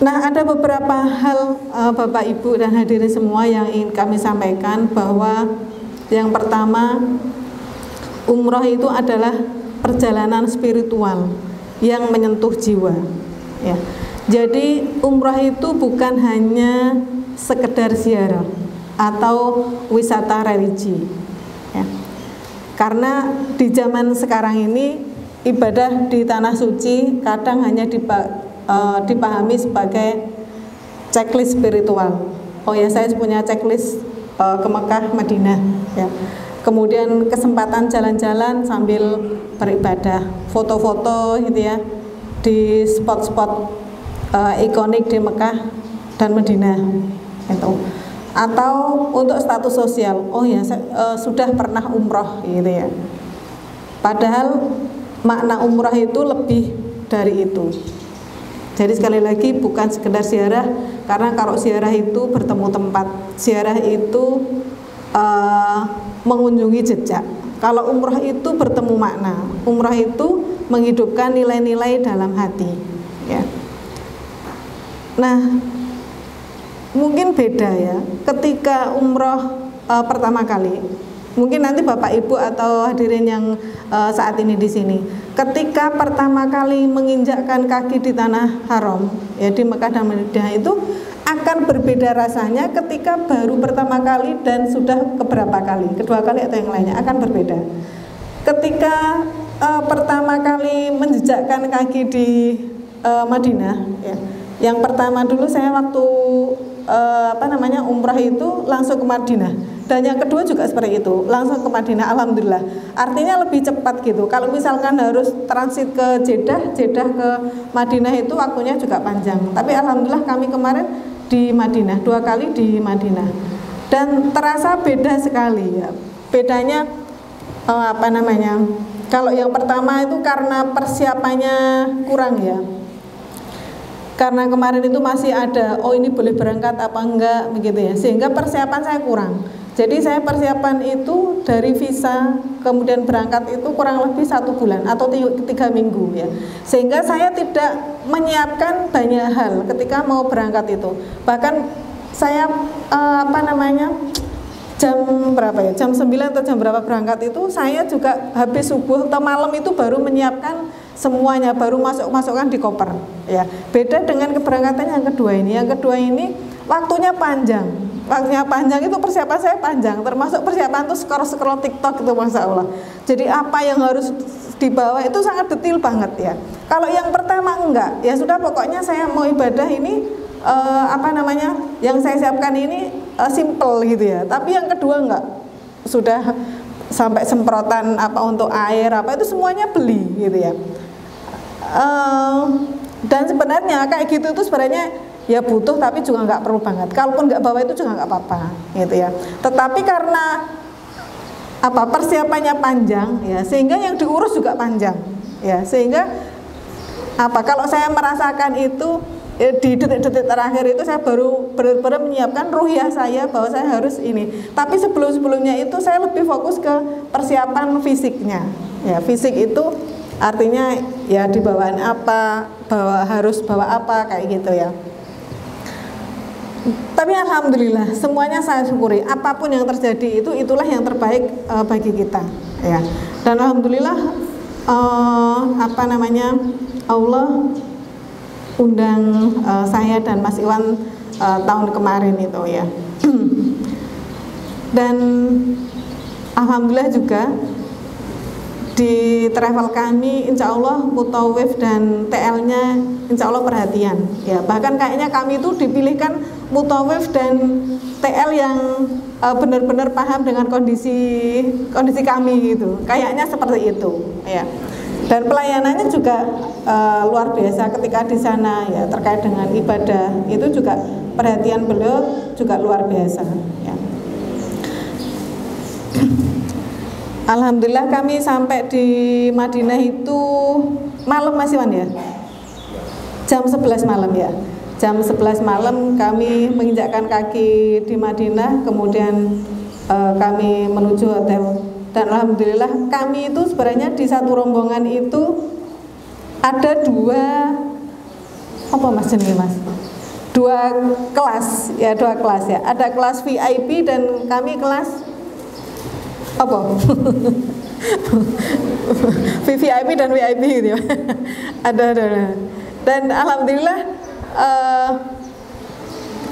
Nah, ada beberapa hal Bapak Ibu dan hadirin semua yang ingin kami sampaikan, bahwa yang pertama, umroh itu adalah perjalanan spiritual yang menyentuh jiwa, ya. Jadi umroh itu bukan hanya sekedar ziarah atau wisata religi, ya. Karena di zaman sekarang ini ibadah di tanah suci kadang hanya dipahami sebagai checklist spiritual. Oh ya, saya punya checklist ke Mekah, Madinah, ya. Kemudian kesempatan jalan-jalan sambil beribadah, foto-foto gitu ya di spot-spot ikonik di Mekah dan Madinah itu. Atau untuk status sosial, oh ya saya sudah pernah umroh gitu ya. Padahal makna umroh itu lebih dari itu. Jadi sekali lagi bukan sekedar ziarah, karena kalau ziarah itu bertemu tempat, ziarah itu mengunjungi jejak. Kalau umroh itu bertemu makna, umroh itu menghidupkan nilai-nilai dalam hati, ya. Nah, mungkin beda ya ketika umroh pertama kali. Mungkin nanti Bapak Ibu atau hadirin yang saat ini di sini, ketika pertama kali menginjakkan kaki di tanah haram, ya di Mekah dan Madinah, itu akan berbeda rasanya ketika baru pertama kali dan sudah keberapa kali, kedua kali atau yang lainnya akan berbeda. Ketika pertama kali menjejakkan kaki di Madinah, ya, yang pertama dulu saya waktu umrah itu langsung ke Madinah, dan yang kedua juga seperti itu, langsung ke Madinah. Alhamdulillah, artinya lebih cepat gitu. Kalau misalkan harus transit ke Jeddah ke Madinah itu waktunya juga panjang. Tapi alhamdulillah kami kemarin di Madinah, 2 kali di Madinah, dan terasa beda sekali ya. Bedanya kalau yang pertama itu karena persiapannya kurang ya. Karena kemarin itu masih ada, oh ini boleh berangkat apa enggak begitu ya, sehingga persiapan saya kurang. Jadi saya persiapan itu dari visa kemudian berangkat itu kurang lebih 1 bulan atau 3 minggu ya, sehingga saya tidak menyiapkan banyak hal ketika mau berangkat itu. Bahkan saya jam 9 atau jam berapa berangkat itu, saya juga habis subuh atau malam itu baru menyiapkan semuanya, baru masukkan di koper ya. Beda dengan keberangkatan yang kedua ini. Yang kedua ini waktunya panjang itu, persiapan saya panjang, termasuk persiapan tuh scroll TikTok itu, Masya Allah. Jadi apa yang harus dibawa itu sangat detail banget ya. Kalau yang pertama enggak, ya sudah pokoknya saya mau ibadah ini yang saya siapkan ini simple gitu ya. Tapi yang kedua enggak, sudah sampai semprotan untuk air itu semuanya beli gitu ya. Dan sebenarnya kayak gitu itu sebenarnya ya butuh, tapi juga nggak perlu banget. Kalaupun nggak bawa itu juga nggak apa-apa gitu ya. Tetapi karena persiapannya panjang ya, sehingga yang diurus juga panjang ya, sehingga kalau saya merasakan itu di detik-detik terakhir itu saya baru benar-benar menyiapkan ruhiyah saya bahwa saya harus ini. Tapi sebelumnya itu saya lebih fokus ke persiapan fisiknya ya. Fisik itu artinya ya di bawaan apa, harus bawa apa kayak gitu ya. Tapi alhamdulillah semuanya saya syukuri, apapun yang terjadi itulah yang terbaik bagi kita ya. Dan alhamdulillah Allah undang saya dan Mas Iwan tahun kemarin itu ya. Dan alhamdulillah juga di travel kami insya Allah mutawif dan TL-nya insya Allah perhatian ya. Bahkan kayaknya kami itu dipilihkan mutawif dan TL yang benar-benar paham dengan kondisi kami gitu, kayaknya seperti itu ya. Dan pelayanannya juga luar biasa ketika di sana ya, terkait dengan ibadah itu juga perhatian beliau juga luar biasa ya. Alhamdulillah kami sampai di Madinah itu malam, Mas Iwan ya, jam 11 malam ya. Jam 11 malam kami menginjakkan kaki di Madinah, kemudian kami menuju hotel. Dan alhamdulillah kami itu sebenarnya di satu rombongan itu ada 2 apa Mas jenis Mas? dua kelas ya, ada kelas VIP dan kami kelas apa? VVIP dan VIP gitu ya. ada. Dan alhamdulillah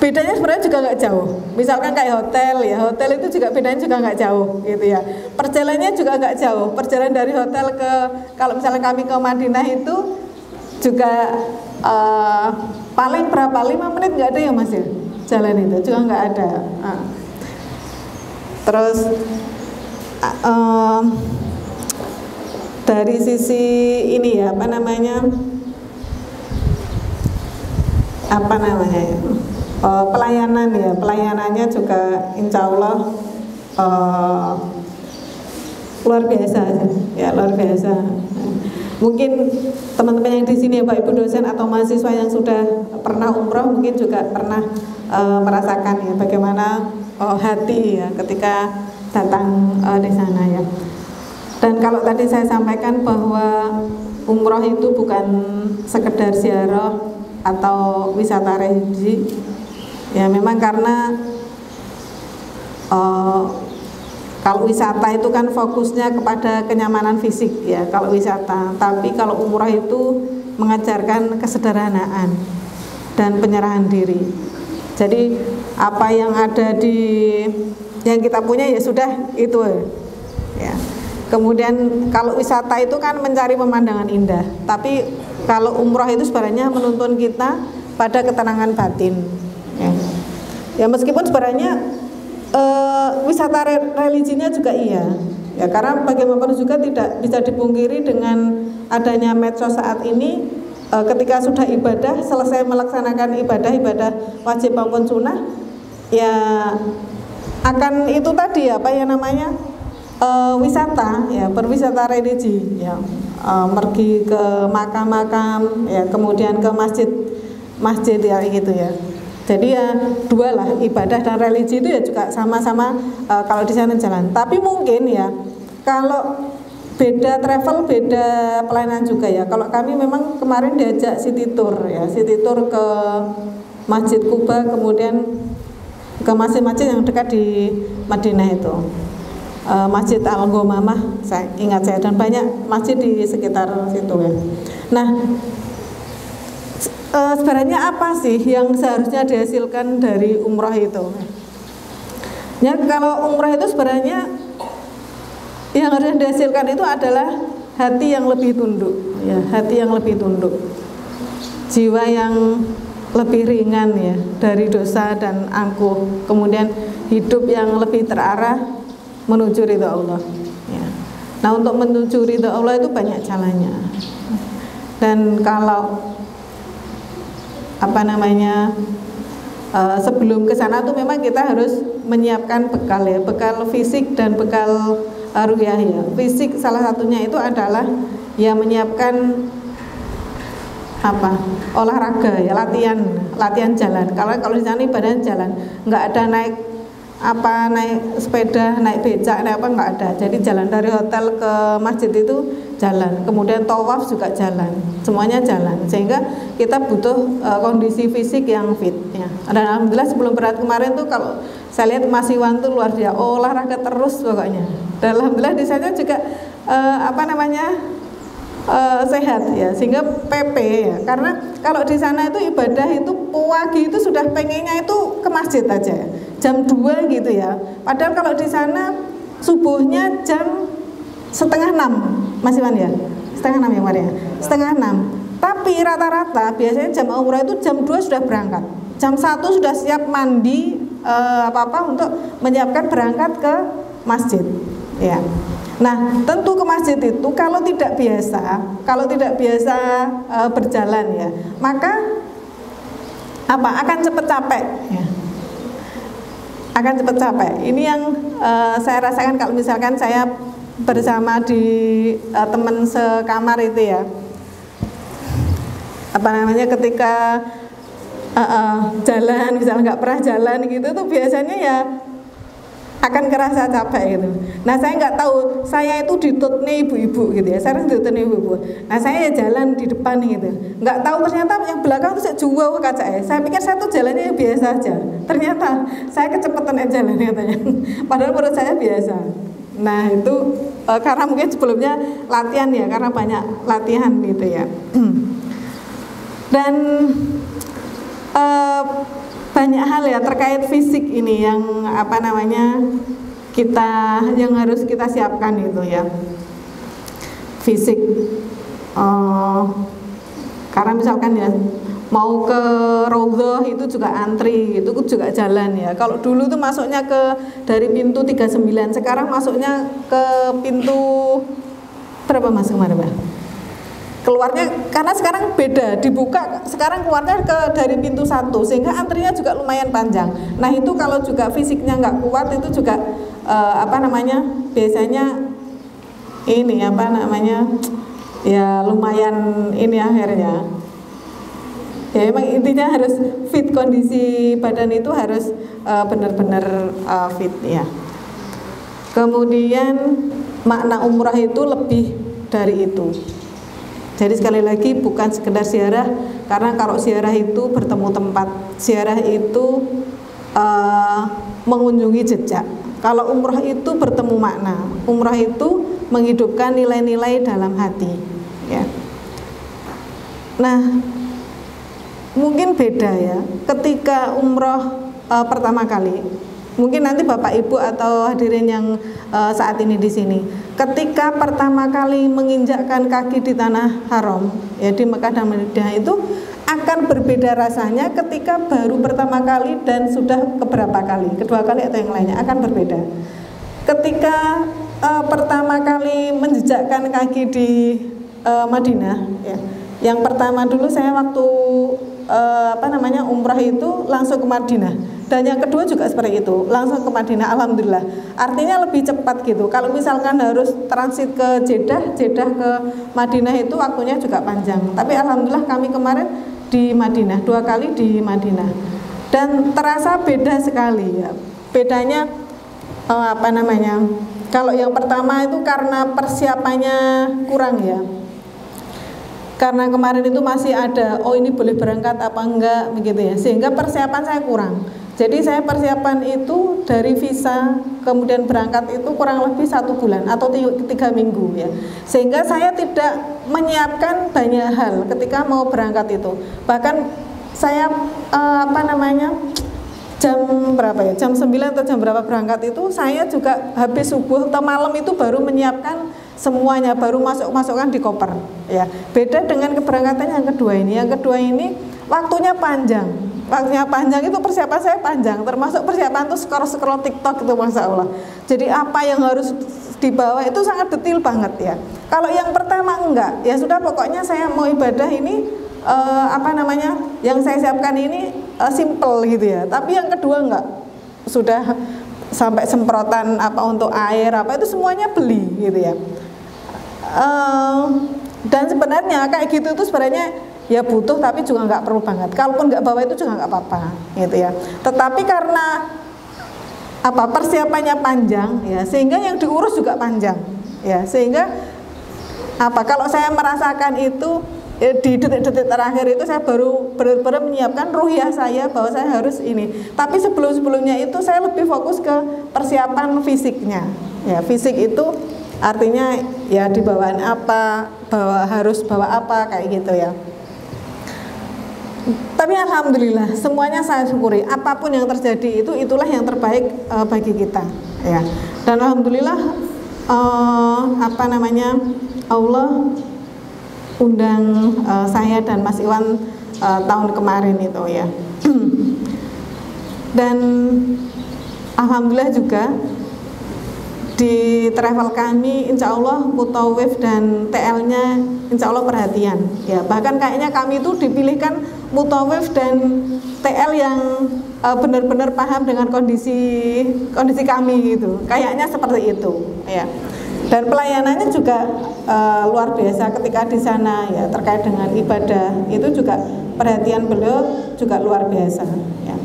bedanya sebenarnya juga nggak jauh. Misalkan kayak hotel ya, hotel itu juga bedanya juga nggak jauh gitu ya. Perjalanannya juga nggak jauh. Perjalanan dari hotel ke, kalau misalnya kami ke Madinah itu juga paling berapa, 5 menit nggak ada ya Mas ya, jalan itu juga nggak ada. Terus dari sisi ini ya, apa namanya ya, pelayanan ya, pelayanannya juga insya Allah luar biasa ya, luar biasa. Mungkin teman-teman yang di sini ya, Pak Ibu dosen atau mahasiswa yang sudah pernah umroh mungkin juga pernah merasakan ya bagaimana hati ya ketika datang di sana ya. Dan kalau tadi saya sampaikan bahwa umroh itu bukan sekedar ziarah atau wisata religi ya, memang karena kalau wisata itu kan fokusnya kepada kenyamanan fisik ya, kalau wisata. Tapi kalau umrah itu mengajarkan kesederhanaan dan penyerahan diri. Jadi apa yang ada yang kita punya ya sudah itu ya. Kemudian kalau wisata itu kan mencari pemandangan indah, tapi kalau umrah itu sebenarnya menuntun kita pada ketenangan batin ya. Ya meskipun sebenarnya wisata religinya juga iya ya, karena bagaimanapun juga tidak bisa dipungkiri dengan adanya medsos saat ini. Ketika sudah ibadah, selesai melaksanakan ibadah wajib maupun sunnah ya, akan itu tadi apa ya namanya wisata ya, berwisata religi ya, pergi ke makam-makam ya, kemudian ke masjid ya gitu ya. Jadi ya dua lah, ibadah dan religi itu ya juga sama-sama kalau di sana jalan. Tapi mungkin ya kalau beda travel, beda pelayanan juga ya. Kalau kami memang kemarin diajak city tour ya, city tour ke Masjid Kuba, kemudian ke masjid-masjid yang dekat di Madinah itu, Masjid Al-Ghamamah, saya ingat saya, dan banyak masjid di sekitar situ ya. Nah, sebenarnya apa sih yang seharusnya dihasilkan dari umrah itu? Ya kalau umrah itu sebenarnya yang harus dihasilkan itu adalah hati yang lebih tunduk, ya, hati yang lebih tunduk, jiwa yang lebih ringan ya dari dosa dan angkuh, kemudian hidup yang lebih terarah menuju ridha Allah. Ya. Nah untuk menuju ridha Allah itu banyak caranya, dan kalau apa namanya sebelum ke sana tuh memang kita harus menyiapkan bekal ya, bekal fisik dan bekal ruhiyah ya. Fisik salah satunya itu adalah ya menyiapkan apa, olahraga ya, latihan jalan. Kalau di sana ibadah jalan, nggak ada naik sepeda, naik becak, naik apa, nggak ada. Jadi jalan dari hotel ke masjid itu jalan, kemudian tawaf juga jalan, semuanya jalan, sehingga kita butuh kondisi fisik yang fit ya. Dan alhamdulillah sebelum berat kemarin tuh kalau saya lihat Mas Iwan tuh luar biasa, olahraga terus pokoknya. Dan alhamdulillah di sana juga sehat ya, sehingga PP ya. Karena kalau di sana itu ibadah itu pagi itu sudah pengennya itu ke masjid aja ya, jam 2 gitu ya. Padahal kalau di sana subuhnya jam 5:30, Mas Iwan ya, 5:30 ya Maria, 5:30. Tapi rata-rata biasanya jamaah umrah itu jam 2 sudah berangkat, jam 1 sudah siap mandi untuk menyiapkan berangkat ke masjid ya. Nah tentu ke masjid itu kalau tidak biasa berjalan ya, maka akan cepat capek ya, akan cepat capek. Ini yang saya rasakan kalau misalkan saya bersama di teman sekamar itu ya, ketika jalan, misalnya nggak pernah jalan gitu tuh biasanya ya akan kerasa capek gitu. Nah saya nggak tahu, saya itu ditutne ibu-ibu gitu ya, sering ditutne ibu-ibu. Nah saya ya jalan di depan gitu, nggak tahu ternyata yang belakang tuh saya jual kaca ya. Saya pikir saya tuh jalannya biasa aja, ternyata saya kecepatan aja jalannya katanya. Padahal menurut saya biasa. Nah itu karena mungkin sebelumnya latihan ya, karena banyak latihan gitu ya. Dan banyak hal ya terkait fisik ini yang yang harus kita siapkan itu ya, fisik. Karena misalkan ya mau ke Raudhah itu juga antri, itu juga jalan ya. Kalau dulu tuh masuknya dari pintu 39, sekarang masuknya ke pintu berapa Mas kemarin Pak? Keluarnya karena sekarang beda, dibuka sekarang keluarnya dari pintu 1 sehingga antrinya juga lumayan panjang. Nah itu kalau juga fisiknya nggak kuat itu juga biasanya ini ya lumayan ini akhirnya ya emang intinya harus fit, kondisi badan itu harus benar-benar fit ya. Kemudian makna umrah itu lebih dari itu. Jadi sekali lagi bukan sekedar ziarah, karena kalau ziarah itu bertemu tempat, ziarah itu mengunjungi jejak. Kalau umrah itu bertemu makna, umrah itu menghidupkan nilai-nilai dalam hati. Ya. Nah, mungkin beda ya, ketika umrah pertama kali. Mungkin nanti Bapak Ibu atau hadirin yang saat ini di sini, ketika pertama kali menginjakkan kaki di tanah haram, ya di Mekah dan Madinah itu akan berbeda rasanya ketika baru pertama kali dan sudah keberapa kali, kedua kali atau yang lainnya akan berbeda. Ketika pertama kali menjejakkan kaki di Madinah, ya, yang pertama dulu saya waktu umrah itu langsung ke Madinah. Dan yang kedua juga seperti itu, langsung ke Madinah, alhamdulillah. Artinya lebih cepat gitu. Kalau misalkan harus transit ke Jeddah ke Madinah itu waktunya juga panjang. Tapi alhamdulillah kami kemarin di Madinah, 2 kali di Madinah. Dan terasa beda sekali ya. Bedanya kalau yang pertama itu karena persiapannya kurang ya. Karena kemarin itu masih ada, ini boleh berangkat apa enggak begitu ya. Sehingga persiapan saya kurang. Jadi saya persiapan itu dari visa kemudian berangkat itu kurang lebih 1 bulan atau 3 minggu ya. Sehingga saya tidak menyiapkan banyak hal ketika mau berangkat itu. Bahkan saya jam berapa ya? Jam 9 atau jam berapa berangkat itu saya juga habis subuh atau malam itu baru menyiapkan semuanya, baru masukkan di koper ya. Beda dengan keberangkatan yang kedua ini. Yang kedua ini waktunya panjang. Waktunya panjang itu persiapan saya panjang, termasuk persiapan tuh scroll TikTok itu Masya Allah. Jadi apa yang harus dibawa itu sangat detail banget ya. Kalau yang pertama enggak, ya sudah pokoknya saya mau ibadah ini yang saya siapkan ini simple gitu ya. Tapi yang kedua enggak, sudah sampai semprotan untuk air itu semuanya beli gitu ya. Dan sebenarnya kayak gitu itu sebenarnya ya butuh, tapi juga nggak perlu banget. Kalaupun nggak bawa itu juga nggak apa-apa, gitu ya. Tetapi karena persiapannya panjang, ya, sehingga yang diurus juga panjang, ya. Sehingga kalau saya merasakan itu ya, di detik-detik terakhir itu saya baru benar-benar menyiapkan ruhiyah saya bahwa saya harus ini. Tapi sebelum-sebelumnya itu saya lebih fokus ke persiapan fisiknya. Ya, fisik itu artinya ya dibawaan apa, harus bawa apa kayak gitu ya. Tapi alhamdulillah semuanya saya syukuri, apapun yang terjadi itulah yang terbaik bagi kita ya. Dan alhamdulillah Allah undang saya dan Mas Iwan tahun kemarin itu ya. Dan alhamdulillah juga di travel kami insya Allah mutawif dan TL-nya insya Allah perhatian ya. Bahkan kayaknya kami itu dipilihkan mutawif dan TL yang benar-benar paham dengan kondisi kami gitu. Kayaknya seperti itu ya. Dan pelayanannya juga luar biasa ketika di sana ya, terkait dengan ibadah itu juga perhatian beliau juga luar biasa ya.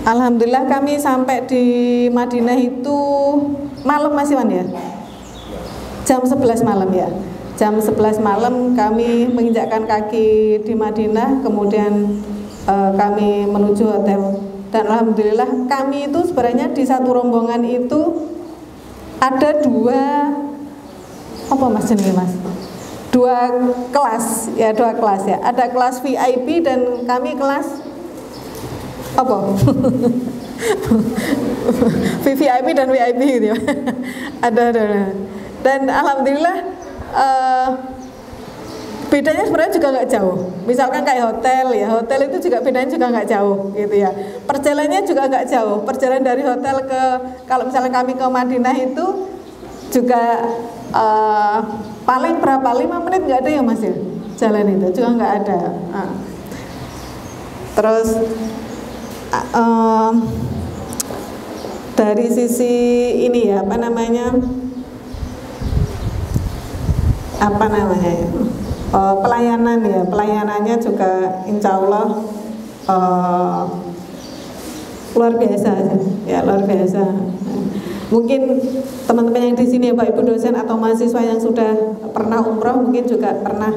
Alhamdulillah kami sampai di Madinah itu malam Mas Iwan ya, jam 11 malam ya. Jam 11 malam kami menginjakkan kaki di Madinah, kemudian kami menuju hotel. Dan alhamdulillah kami itu sebenarnya di satu rombongan itu ada dua, apa Mas jenis Mas? Dua kelas ya, ada kelas VIP dan kami kelas apa? VVIP dan VIP gitu ya. ada. Dan alhamdulillah bedanya sebenarnya juga nggak jauh. Misalkan kayak hotel itu juga bedanya juga nggak jauh gitu ya. Perjalanannya juga nggak jauh. Perjalanan dari hotel ke, kalau misalnya kami ke Madinah itu juga paling berapa, 5 menit nggak ada ya Mas ya, jalan itu juga nggak ada. Terus dari sisi ini ya, pelayanan ya, pelayanannya juga insya Allah luar biasa ya, luar biasa. Mungkin teman-teman yang di sini ya, Pak Ibu dosen atau mahasiswa yang sudah pernah umroh mungkin juga pernah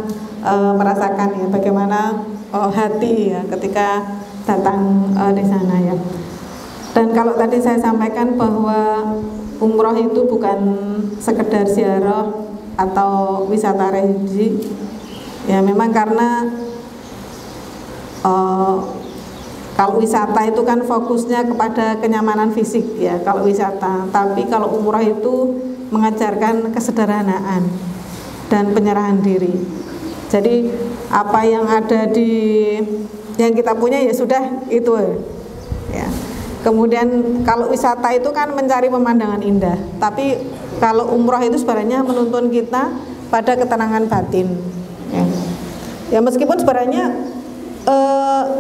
merasakan ya bagaimana hati ya ketika datang di sana ya. Dan kalau tadi saya sampaikan bahwa umroh itu bukan sekedar ziarah atau wisata religi ya, memang karena kalau wisata itu kan fokusnya kepada kenyamanan fisik ya, kalau wisata. Tapi kalau umroh itu mengajarkan kesederhanaan dan penyerahan diri. Jadi apa yang ada yang kita punya ya sudah itu ya. Kemudian kalau wisata itu kan mencari pemandangan indah, tapi kalau umroh itu sebenarnya menuntun kita pada ketenangan batin ya. Ya meskipun sebenarnya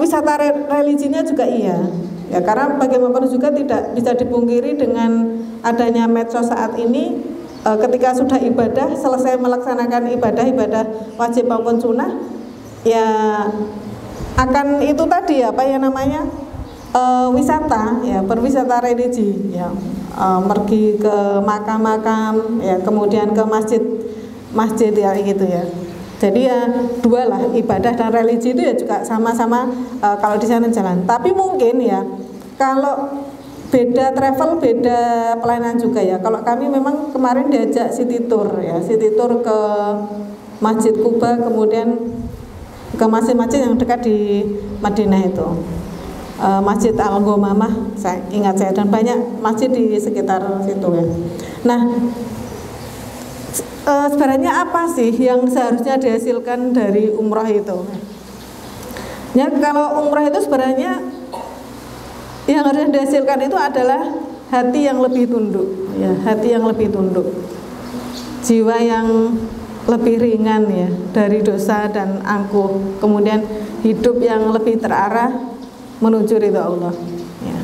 wisata religinya juga iya ya, karena bagaimanapun juga tidak bisa dipungkiri dengan adanya medsos saat ini. Ketika sudah ibadah, selesai melaksanakan ibadah wajib maupun sunnah ya, akan itu tadi apa ya namanya, wisata ya, berwisata religi ya, pergi ke makam-makam ya, kemudian ke masjid ya gitu ya. Jadi ya dua lah, ibadah dan religi itu ya juga sama-sama kalau di sana jalan. Tapi mungkin ya kalau beda travel, beda pelayanan juga ya. Kalau kami memang kemarin diajak city tour ya, city tour ke Masjid Kuba, kemudian ke masjid-masjid yang dekat di Madinah itu, Masjid Al-Ghamamah, saya ingat saya, dan banyak masjid di sekitar situ ya. Nah, sebenarnya apa sih yang seharusnya dihasilkan dari umroh itu? Ya kalau umroh itu sebenarnya yang harus dihasilkan itu adalah hati yang lebih tunduk, ya, hati yang lebih tunduk, jiwa yang lebih ringan ya dari dosa dan angkuh, kemudian hidup yang lebih terarah menuju ridha Allah. Ya.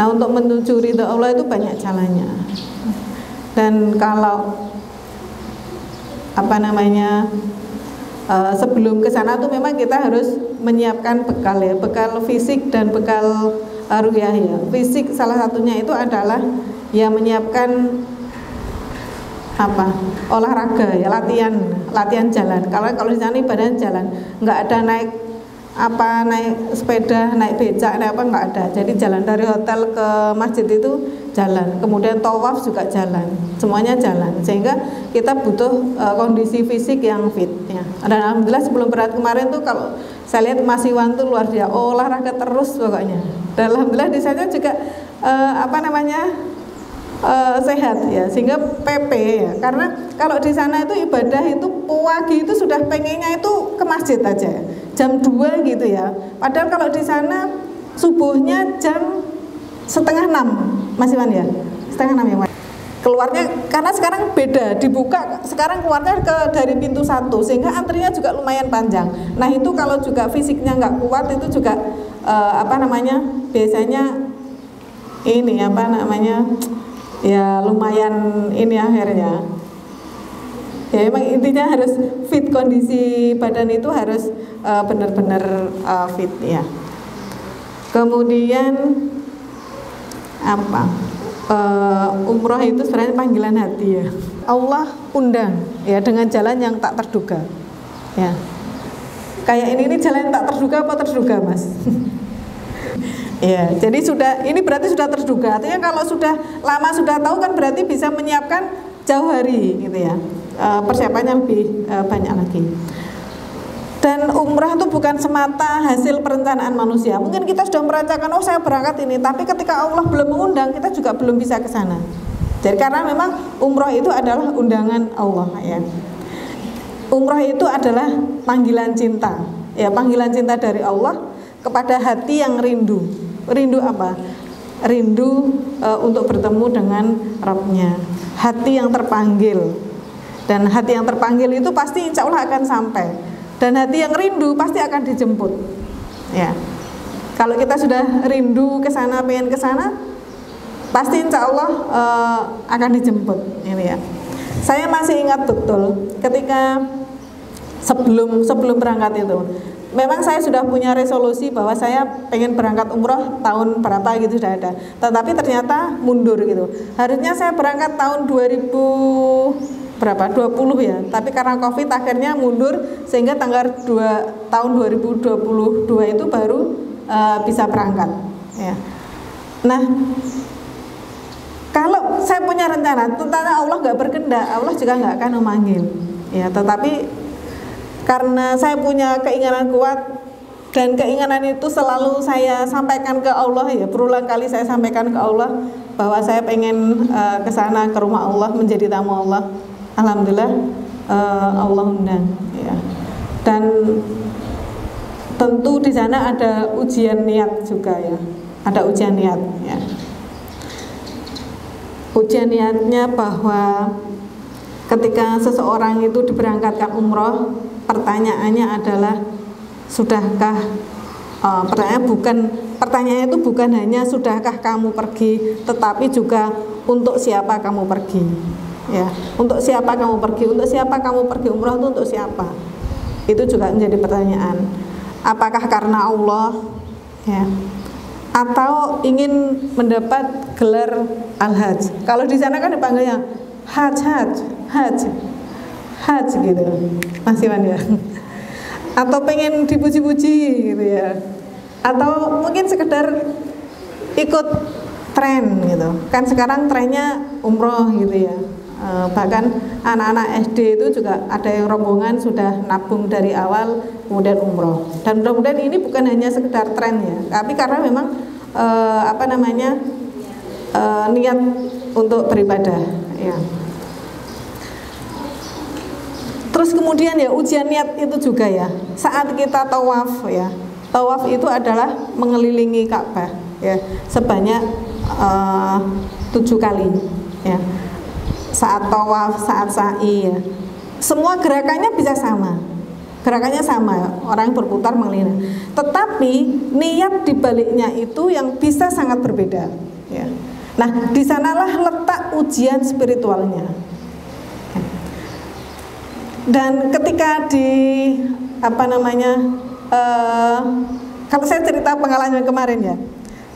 Nah untuk menuju ridha Allah itu banyak jalannya, dan kalau sebelum ke sana tuh memang kita harus menyiapkan bekal ya, bekal fisik dan bekal ruhiyah ya. Fisik salah satunya itu adalah ya menyiapkan olahraga ya, latihan jalan. Kalau di sana ibadah jalan, nggak ada naik sepeda, naik becak, nggak ada. Jadi jalan dari hotel ke masjid itu jalan, kemudian tawaf juga jalan, semuanya jalan, sehingga kita butuh kondisi fisik yang fit ya. Dan alhamdulillah sebelum berangkat kemarin tuh kalau saya lihat Mas Iwan tuh luar biasa, olahraga terus pokoknya. Dan alhamdulillah di sana juga sehat ya, sehingga PP ya. Karena kalau di sana itu ibadah itu pagi itu sudah pengennya itu ke masjid aja jam 2 gitu ya. Padahal kalau di sana subuhnya jam 5:30 Mas Iwan ya, 5:30 ya Mas. Keluarnya karena sekarang beda, dibuka sekarang keluarnya dari pintu 1, sehingga antrinya juga lumayan panjang. Nah itu kalau juga fisiknya nggak kuat itu juga biasanya ini ya lumayan ini akhirnya. Ya memang intinya harus fit, kondisi badan itu harus benar-benar fit ya. Kemudian apa? Umroh itu sebenarnya panggilan hati ya. Allah undang ya dengan jalan yang tak terduga. Ya. Kayak ini jalan yang tak terduga apa terduga, Mas? Ya, jadi ini berarti sudah terduga. Artinya kalau sudah lama sudah tahu kan berarti bisa menyiapkan jauh hari gitu ya. Persiapannya lebih banyak lagi. Dan umrah itu bukan semata hasil perencanaan manusia. Mungkin kita sudah merancangkan, oh saya berangkat ini, tapi ketika Allah belum mengundang, kita juga belum bisa ke sana. Jadi karena memang umrah itu adalah undangan Allah ya. Umrah itu adalah panggilan cinta. Ya, panggilan cinta dari Allah kepada hati yang rindu. Rindu apa? Rindu untuk bertemu dengan Rabbnya. Hati yang terpanggil. Dan hati yang terpanggil itu pasti insya Allah akan sampai. Dan hati yang rindu pasti akan dijemput. Ya. Kalau kita sudah rindu ke sana, pengen ke sana, pasti insya Allah akan dijemput. Ini ya. Saya masih ingat betul ketika sebelum berangkat itu. Memang saya sudah punya resolusi bahwa saya pengen berangkat umroh tahun berapa gitu sudah ada. Tetapi ternyata mundur gitu. Harusnya saya berangkat tahun 2020 ya, tapi karena Covid akhirnya mundur sehingga tanggal tahun 2022 itu baru bisa berangkat ya. Nah, kalau saya punya rencana, tentunya Allah nggak berkehendak, Allah juga nggak akan memanggil ya. Tetapi karena saya punya keinginan kuat dan keinginan itu selalu saya sampaikan ke Allah ya, berulang kali saya sampaikan ke Allah bahwa saya pengen ke sana, ke rumah Allah, menjadi tamu Allah. Alhamdulillah Allah undang ya. Dan tentu di sana ada ujian niat juga ya. Ada ujian niat ya. Ujian niatnya bahwa ketika seseorang itu diberangkatkan umroh, pertanyaannya adalah sudahkah pertanyaannya itu bukan hanya sudahkah kamu pergi, tetapi juga untuk siapa kamu pergi. Ya, untuk siapa kamu pergi? Untuk siapa kamu pergi umrah itu untuk siapa? Itu juga menjadi pertanyaan. Apakah karena Allah? Ya. Atau ingin mendapat gelar al-hajj? Kalau di sana kan dipanggilnya hajj gitu, Mas Iwan ya. Atau pengen dipuji-puji gitu ya. Atau mungkin sekedar ikut tren gitu. Kan sekarang trennya umroh gitu ya. Bahkan anak-anak SD itu juga ada yang rombongan sudah nabung dari awal kemudian umroh. Dan mudah-mudahan ini bukan hanya sekedar tren ya, tapi karena memang niat untuk beribadah ya. Terus kemudian ya ujian niat itu juga ya. Saat kita tawaf ya, tawaf itu adalah mengelilingi Ka'bah ya sebanyak 7 kali ya. Saat tawaf, saat sa'i ya. Semua gerakannya bisa sama. Gerakannya sama, orang berputar mengelilingi. Tetapi niat dibaliknya itu yang bisa sangat berbeda ya. Nah, di sanalah letak ujian spiritualnya. Dan ketika kalau saya cerita pengalaman kemarin ya,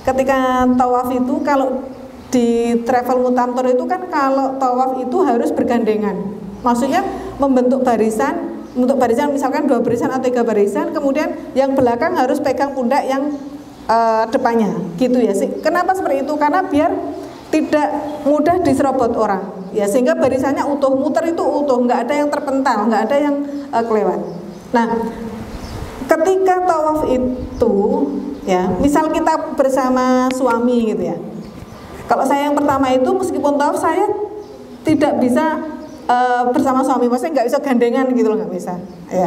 ketika tawaf itu kalau di travel mutamtor itu kan kalau tawaf itu harus bergandengan, maksudnya membentuk barisan misalkan 2 barisan atau 3 barisan, kemudian yang belakang harus pegang pundak yang depannya gitu ya. Kenapa seperti itu? Karena biar tidak mudah diserobot orang ya, sehingga barisannya utuh, muter itu utuh, nggak ada yang terpental, nggak ada yang kelewat. Nah, ketika tawaf itu ya, misal kita bersama suami gitu ya. Kalau saya yang pertama itu meskipun tawaf saya tidak bisa bersama suami, maksudnya nggak bisa gandengan gitu loh, nggak bisa ya.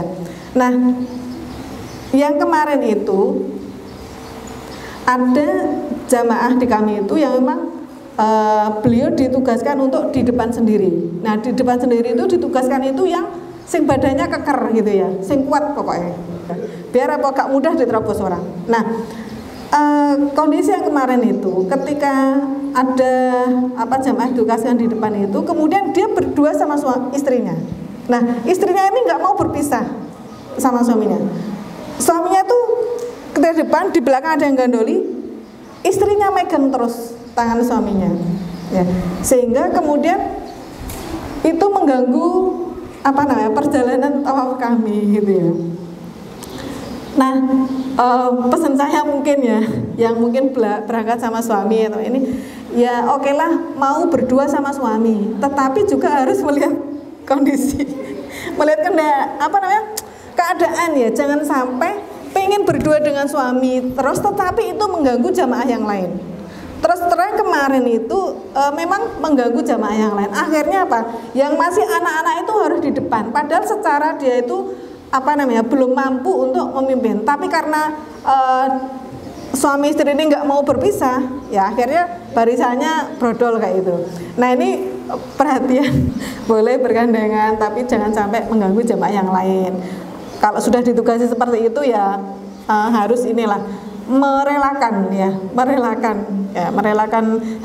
Nah, yang kemarin itu ada jamaah di kami itu yang memang beliau ditugaskan untuk di depan sendiri. Nah, di depan sendiri itu ditugaskan itu yang sing badannya keker gitu ya, sing kuat pokoknya. Biar apa gak mudah diterobos orang. Nah, kondisi yang kemarin itu ketika ada jamaah ditugaskan di depan itu, kemudian dia berdua sama istrinya. Nah, istrinya ini nggak mau berpisah sama suaminya. Suaminya tuh ke depan, di belakang ada yang gandoli, istrinya megang terus tangan suaminya, ya. Sehingga kemudian itu mengganggu perjalanan tawaf kami gitu ya. Nah, pesan saya mungkin ya, yang mungkin berangkat sama suami atau ini, ya oke lah mau berdua sama suami, tetapi juga harus melihat kondisi, melihat keadaan ya. Jangan sampai pengen berdua dengan suami terus, tetapi itu mengganggu jamaah yang lain. Terus terang kemarin itu memang mengganggu jamaah yang lain. Akhirnya apa? Yang masih anak-anak itu harus di depan, padahal secara dia itu belum mampu untuk memimpin. Tapi karena suami istri ini nggak mau berpisah, ya akhirnya barisannya brodol kayak itu. Nah ini perhatian, boleh bergandengan, tapi jangan sampai mengganggu jamaah yang lain. Kalau sudah ditugasi seperti itu ya harus merelakan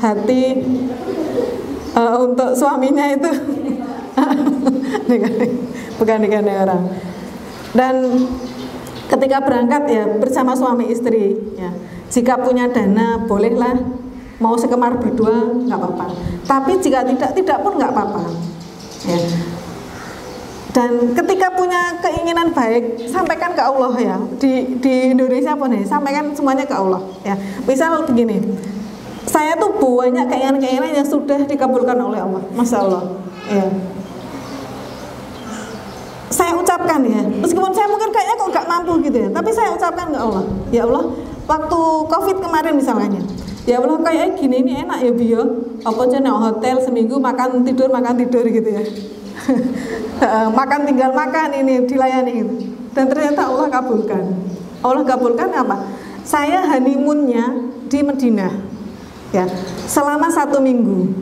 hati untuk suaminya itu bukan digandeng orang. Dan ketika berangkat ya bersama suami istri ya, jika punya dana bolehlah mau sekemar berdua nggak apa-apa, tapi jika tidak pun nggak apa-apa ya. Dan ketika punya keinginan baik, sampaikan ke Allah ya. Di Indonesia pun ya, sampaikan semuanya ke Allah ya. Misal begini, saya tuh banyak keinginan-keinginan yang sudah dikabulkan oleh Allah, Masya Allah ya. Saya ucapkan ya, meskipun saya mungkin kayaknya kok nggak mampu gitu ya, tapi saya ucapkan ke Allah, ya Allah, waktu COVID kemarin misalnya, ya Allah kayak gini ini enak ya Bio, apa cina hotel seminggu makan tidur gitu ya. Makan tinggal makan ini dilayani itu. Dan ternyata Allah kabulkan. Allah kabulkan apa? Saya honeymoonnya di Madinah ya, selama 1 minggu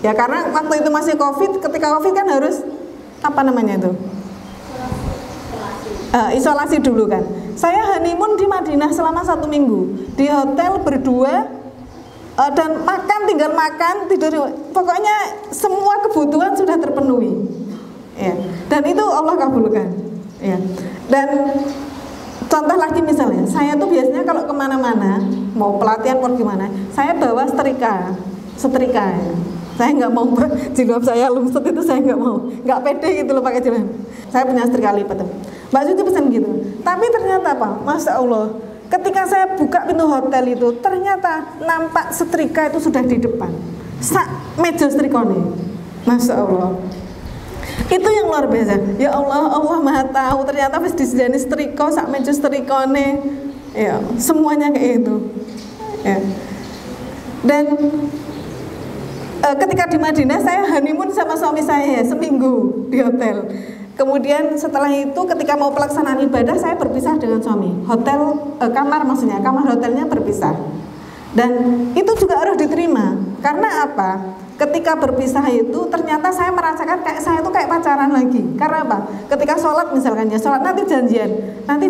ya, karena waktu itu masih COVID. Ketika COVID kan harus isolasi dulu kan. Saya honeymoon di Madinah selama 1 minggu di hotel berdua, dan tinggal makan tidur, pokoknya semua kebutuhan sudah terpenuhi ya. Dan itu Allah kabulkan ya. Dan contoh lagi misalnya, saya tuh biasanya kalau kemana-mana mau pelatihan mau gimana, saya bawa setrika ya. Saya nggak mau jilbab saya lumsut, itu saya nggak pede gitu loh pakai jilbab. Saya punya setrika lipat tuh. Mbak Suci pesan gitu. Tapi ternyata apa? Masya Allah, ketika saya buka pintu hotel itu, ternyata nampak setrika itu sudah di depan, meja setrikone. Masya Allah, itu yang luar biasa. Ya Allah, Allah Maha Tahu. Ternyata wis disediani setrika sak meja setrikone. Ya, semuanya kayak itu. Ya. Dan ketika di Madinah saya honeymoon sama suami saya seminggu di hotel. Kemudian setelah itu ketika mau pelaksanaan ibadah saya berpisah dengan suami. Kamar hotelnya berpisah. Dan itu juga harus diterima. Karena apa? Ketika berpisah itu ternyata saya merasakan kayak saya itu kayak pacaran lagi. Karena apa? Ketika sholat misalkan ya, sholat nanti janjian. Nanti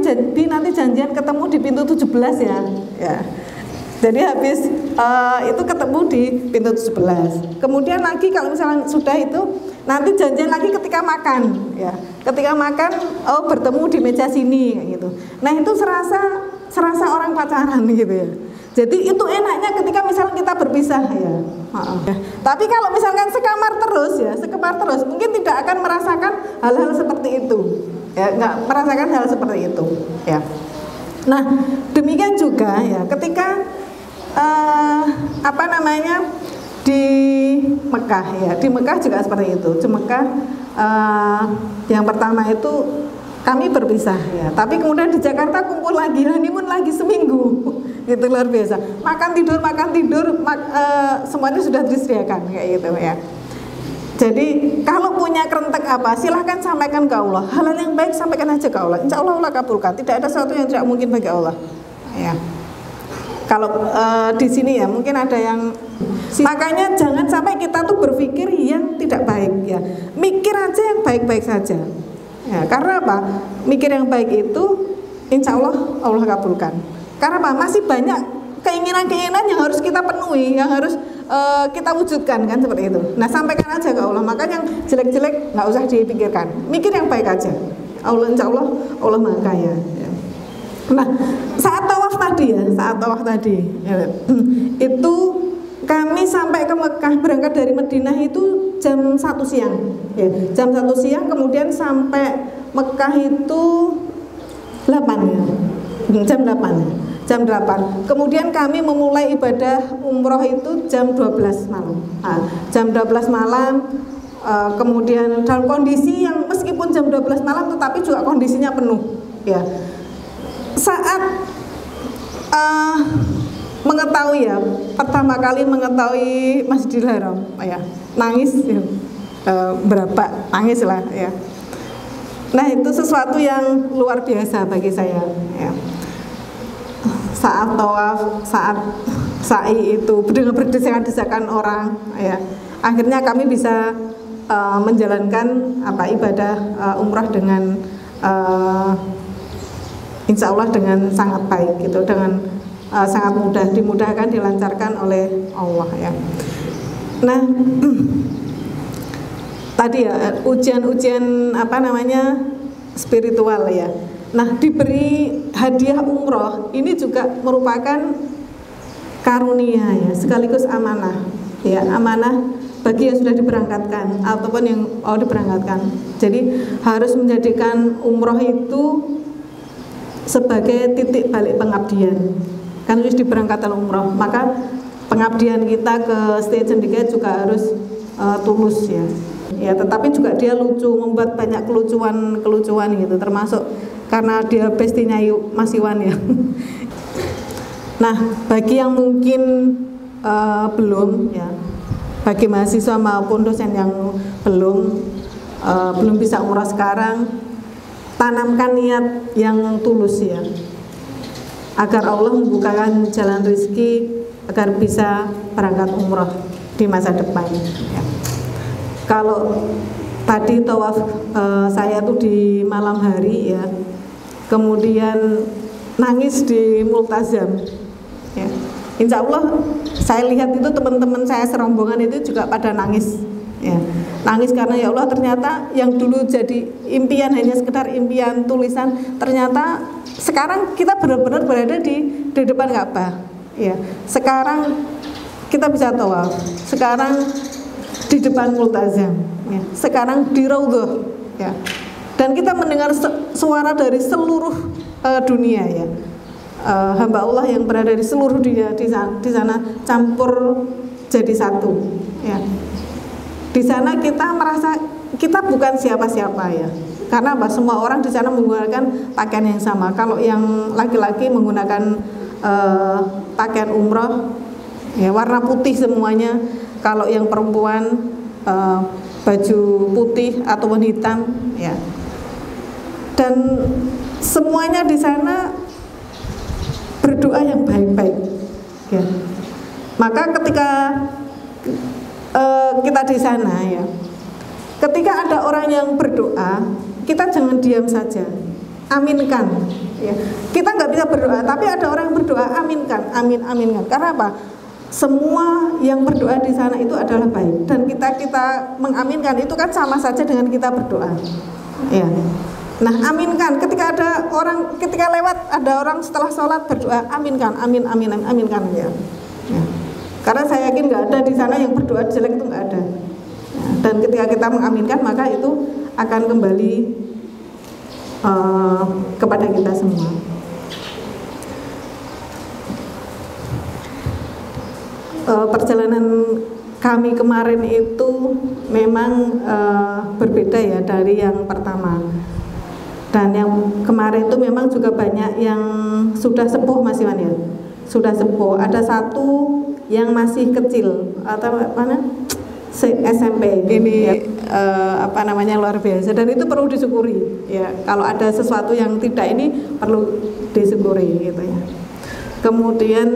janjian ketemu di pintu 17 ya. Ya. Jadi habis itu ketemu di pintu 17. Kemudian lagi kalau misalnya sudah itu nanti janjian lagi ketika makan ya. Ketika makan bertemu di meja sini kayak gitu. Nah, itu serasa orang pacaran gitu ya. Jadi itu enaknya ketika misalnya kita berpisah ya. Tapi kalau misalkan sekamar terus mungkin tidak akan merasakan hal-hal seperti itu. Ya, nggak merasakan hal seperti itu ya. Nah, demikian juga ya ketika di Mekah ya, di Mekah juga seperti itu. Di Mekah yang pertama itu kami berpisah ya, tapi kemudian di Jakarta kumpul lagi, honeymoon lagi seminggu, gitu luar biasa. Makan tidur, semuanya sudah disediakan kayak gitu ya. Jadi kalau punya kerentek apa, silahkan sampaikan ke Allah. Hal yang baik sampaikan aja ke Allah. Insya Allah Allah kabulkan. Tidak ada sesuatu yang tidak mungkin bagi Allah. Ya. Kalau di sini ya mungkin ada yang, makanya jangan sampai kita tuh berpikir yang tidak baik ya. Mikir aja yang baik-baik saja. Ya, karena apa? Mikir yang baik itu insya Allah Allah kabulkan. Karena apa? Masih banyak keinginan-keinginan yang harus kita penuhi, yang harus kita wujudkan kan seperti itu. Nah, sampaikan aja ke Allah. Maka yang jelek-jelek nggak usah dipikirkan. Mikir yang baik aja. Allah insya Allah Allah Maha Kaya. Ya. Nah, saat tawaf tadi ya, itu kami sampai ke Mekah, berangkat dari Madinah itu jam 1 siang ya, jam 1 siang, kemudian sampai Mekah itu 8 ya, jam 8. Kemudian kami memulai ibadah umroh itu jam 12 malam. Jam 12 malam, kemudian dalam kondisi yang meskipun jam 12 malam tetapi juga kondisinya penuh ya. Saat mengetahui ya, pertama kali mengetahui Masjidil Haram ya, nangis ya, berapa nangis lah ya. Nah, itu sesuatu yang luar biasa bagi saya ya. Saat tawaf, saat sa'i itu dengan berdesakan-desakan orang ya, akhirnya kami bisa menjalankan ibadah umrah dengan insya Allah dengan sangat baik gitu, dengan sangat mudah, dimudahkan, dilancarkan oleh Allah ya. Nah, tadi ya ujian-ujian spiritual ya. Nah, diberi hadiah umroh ini juga merupakan karunia ya, sekaligus amanah ya, amanah bagi yang sudah diberangkatkan ataupun yang mau diberangkatkan. Jadi harus menjadikan umroh itu sebagai titik balik pengabdian. Kan harus diberangkatkan umroh, maka pengabdian kita ke State Syndicate juga harus tulus ya. Ya, tetapi juga dia lucu, membuat banyak kelucuan gitu, termasuk karena dia bestinya Mas Iwan ya. Nah, bagi yang mungkin belum ya, bagi mahasiswa maupun dosen yang belum bisa umrah sekarang, tanamkan niat yang tulus ya, agar Allah membukakan jalan rezeki agar bisa berangkat umrah di masa depan ya. Kalau tadi tawaf saya tuh di malam hari ya, kemudian nangis di Multazam ya. Insya Allah saya lihat itu teman-teman saya serombongan itu juga pada nangis ya. Nangis karena ya Allah, ternyata yang dulu jadi impian, hanya sekedar impian tulisan, ternyata sekarang kita benar-benar berada di depan Ka'bah ya. Sekarang kita bisa tawaf, sekarang di depan Multazam ya. Sekarang di Raudhah ya. Dan kita mendengar suara dari seluruh dunia ya. Hamba Allah yang berada di seluruh dunia di sana campur jadi satu ya. Di sana kita merasa kita bukan siapa-siapa ya. Karena semua orang di sana menggunakan pakaian yang sama. Kalau yang laki-laki menggunakan pakaian umroh ya, warna putih semuanya. Kalau yang perempuan baju putih ataupun hitam ya. Dan semuanya di sana berdoa yang baik-baik ya. Maka ketika kita di sana ya, ketika ada orang yang berdoa, kita jangan diam saja, aminkan ya. Kita nggak bisa berdoa, tapi ada orang yang berdoa, aminkan, aminkan. Karena apa? Semua yang berdoa di sana itu adalah baik, dan kita mengaminkan itu kan sama saja dengan kita berdoa ya. Nah, aminkan ketika ada orang, ketika lewat ada orang setelah sholat berdoa, aminkan, aminkan ya. Karena saya yakin nggak ada di sana yang berdoa jelek, itu nggak ada. Dan ketika kita mengaminkan, maka itu akan kembali kepada kita semua. Perjalanan kami kemarin itu memang berbeda ya dari yang pertama. Dan yang kemarin itu memang juga banyak yang sudah sepuh, Mas Iwan ya. Sudah sepuh. Ada satu yang masih kecil atau SMP. Ini ya. Luar biasa, dan itu perlu disyukuri ya. Kalau ada sesuatu yang tidak, ini perlu disyukuri gitu ya. Kemudian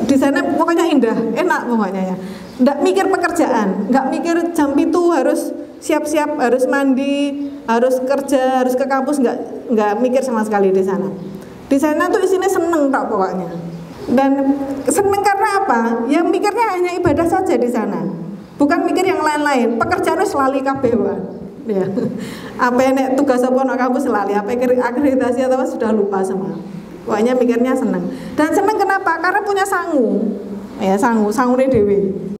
di sana pokoknya indah, enak pokoknya ya. Nggak mikir pekerjaan, nggak mikir jam itu harus siap-siap, harus mandi, harus kerja, harus ke kampus, nggak mikir sama sekali di sana. Di sana tuh isinya seneng tak pokoknya. Dan seneng karena apa? Ya mikirnya hanya ibadah saja di sana. Bukan mikir yang lain-lain. Pekerjaannya selalu kabeh ya. Apa yang tugas apa nak kampus selalu, apa akreditasi atau sudah lupa semua. pokoknya mikirnya seneng. Dan seneng kenapa? Karena punya sangu, ya sangune dewe.